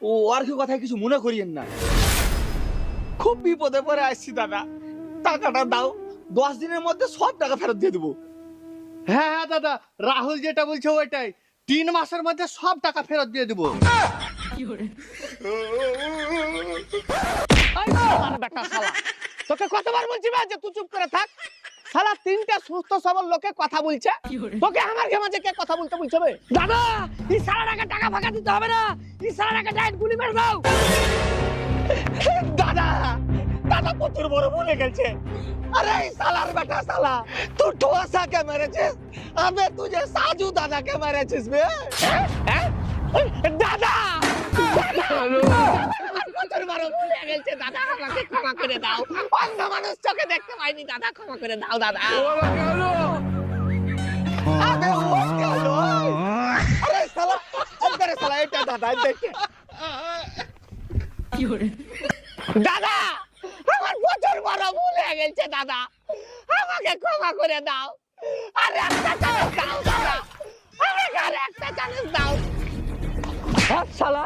ও আর কি কথা কিছু মনে করিয়েন না, খুব বিপদে পড়ে আসছি দাদা, টাকাটা দাও, 10 দিনের মধ্যে সব টাকা ফেরত দিয়ে দেবো। হ্যাঁ হ্যাঁ দাদা, রাহুল যেটা বলছে ওইটাই, 3 মাসের মধ্যে সব টাকা ফেরত দিয়ে দেবো। বেটা শালা, তোকে কতবার বলছি ভাই যে তুই চুপ করে থাক। শালা 3টা সুস্থ সবল লোকে কথা বলছে, তোকে আমার মাঝে কে কথা বলতে বলছে বে? দাদা এই শালাটাকে টাকা ফাঁকা দিতে হবে না, এই শালাটাকে ডাইরেক্ট গুলি মেরে দাও। দাদা দাদা প্রচুর বড় ভুলে গেছে। अरे सालार बेटा साला, तू ठोसा के मेरे चीज, अबे तुझे साजू दादा के मेरे चीज में दादा প্রচুর বড় ভুলে গেছে দাদা, আমাকে ক্ষমা করে দাও, অন্ধ মানুষ চোখে দেখতে পাইনি দাদা, ক্ষমা করে দাও দাদা। আবে ও গেল, আরে শালা আরে শালা এটা দাদা দেখে কি হরে দাদা, আমার প্রচুর বড় ভুল হয়ে গেছে দাদা, আমাকে ক্ষমা করে দাও, আরে একটা চান্স দাও দাদা, আমাকে আর একটা চান্স দাও। শালা